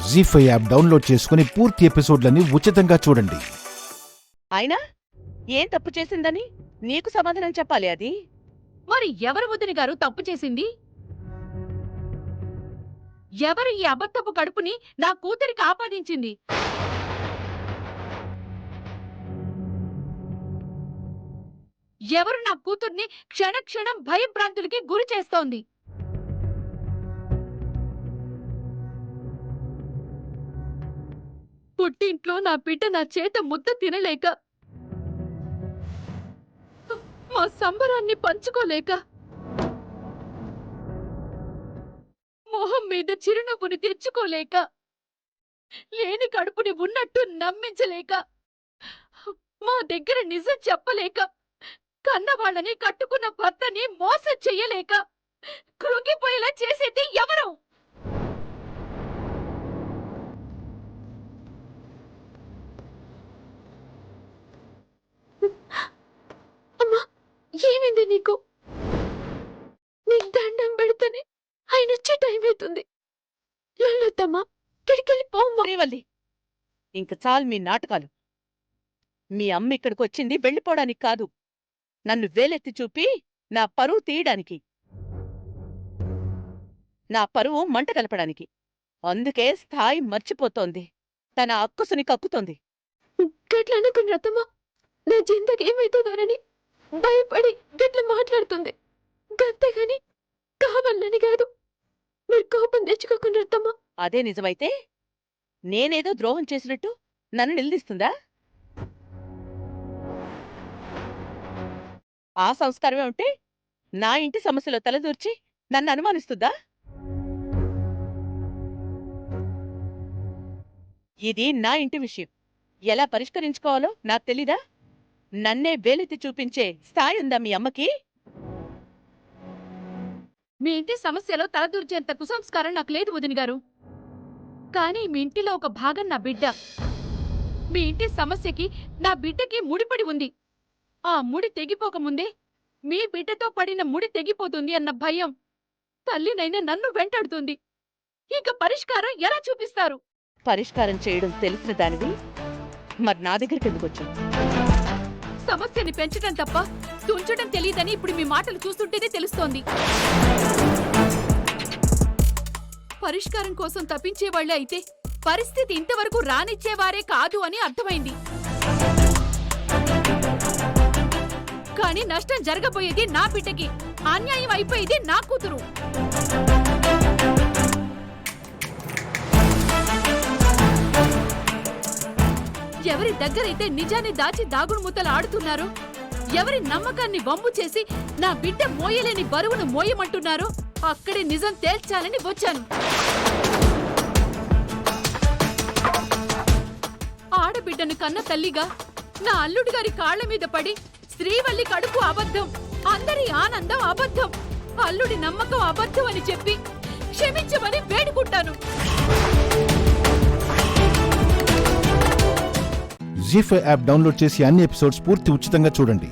జీ5 app download చేసుకుని పూర్తి ఎపిసోడ్లని ఉచితంగా చూడండి. అయినా ఏం తప్పు చేసిందని నీకు సమాధానం చెప్పాలి. అది మరి ఎవరు వదిన గారు తప్పు చేసింది? ఎవరు ఈ అబద్ధపు కడుపుని నా కూతురికి ఆపాదించింది? ఎవరు నా కూతుర్ని క్షణక్షణం భయభ్రాంతులకి గురి చేస్తోంది? పుట్టింట్లో నా బిడ్డ నా చేత ముద్ద తినలేక, మా సంబరాన్ని పంచుకోలేక, మొహం మీద చిరునవ్వుని తెచ్చుకోలేక, లేని కడుపుని ఉన్నట్టు నమ్మించలేక, మా దగ్గర నిజం చెప్పలేక, కన్నవాళ్ళని కట్టుకున్న భర్తని మోసం చెయ్యలేక కృంగిపోయేలా చేసేది ఎవరు? అమ్మా, ఏమైంది నీకు? నీకు దండం పెడితేనే ఆయన వచ్చే టైం అవుతుంది. లల్లొద్దమ్మా, కిడికెళ్ళి పోమ్మా. శ్రీవల్లి, ఇంక చాలు మీ నాటకాలు. మీ అమ్మ ఇక్కడికి వచ్చింది వెళ్ళిపోవడానికి కాదు, నన్ను వేలెత్తి చూపి నా పరువు తీయడానికి, నా పరువు మంట కలపడానికి. అందుకే స్థాయి మర్చిపోతోంది, తన అక్కుసుని కక్కుతోంది. గట్ల అనుకుని రతమ్మా, నా జిందకి ఏమైతుందోనని భయపడి గట్ల మాట్లాడుతుంది. గంతేగాని కావాలని కాదు. మీరు కోపం తెచ్చుకోకుండా రతమ్మా. అదే నిజమైతే నేనేదో ద్రోహం చేసినట్టు నన్ను నిలదీస్తుందా? ఆ సంస్కారమే ఉంటే నా ఇంటి సమస్యలో తలదూర్చి నన్ను అనుమానిస్తుందా? ఇది నా ఇంటి విషయం, ఎలా పరిష్కరించుకోవాలో నాకు తెలీదా? నన్నే వేలెత్తి చూపించే స్థాయి ఉందా మీ అమ్మకి? మీ ఇంటి సమస్యలో తలదూర్చేంత కుసంస్కారం నాకు లేదు వదిన గారు. కానీ మీ ఇంటిలో ఒక భాగం నా బిడ్డ. మీ ఇంటి సమస్యకి నా బిడ్డకి ముడిపడి ఉంది. ఆ ముడి తెగిపోకముందే మీ బిడ్డతో పడిన ముడి తెగిపోతుంది అన్న భయం తల్లినైనా నన్ను వెంటాడుతుంది. ఇక పరిష్కారం ఎలా చూపిస్తారు? పరిష్కారం చేయడం తెలిసిన దానివి మరి నా దగ్గరికి ఎందుకు వచ్చావు? సమస్యని పెంచడం తప్ప తుంచడం తెలియదని ఇప్పుడు మీ మాటలు చూస్తుంటేనే తెలుస్తోంది. పరిష్కారం కోసం తప్పించేవాళ్లే అయితే పరిస్థితి ఇంతవరకు రానిచ్చేవారే కాదు అని అర్థమైంది. కానీ నష్టం జరగబోయేది నా బిడ్డకి, అన్యాయం అయిపోయేది నా కూతురు. ఎవరి దగ్గరైతే నిజాన్ని దాచి దాగుడు మూతలు ఆడుతున్నారో, ఎవరి నమ్మకాన్ని వమ్ము చేసి నా బిడ్డ మోయలేని బరువును మోయమంటున్నారో అక్కడే నిజం తేల్చాలని వచ్చాను. ఆడబిడ్డను కన్న తల్లిగా నా అల్లుడి గారి కాళ్ల మీద పడి శ్రీవల్లి కడుపు అబద్ధం, అందరి ఆనందం అబద్ధం, అల్లుడి నమ్మకం అబద్ధం అని చెప్పి క్షమించమని వేడుకుంటాను. జీ5 యాప్ డౌన్లోడ్ చేసి అన్ని ఎపిసోడ్స్ పూర్తి ఉచితంగా చూడండి.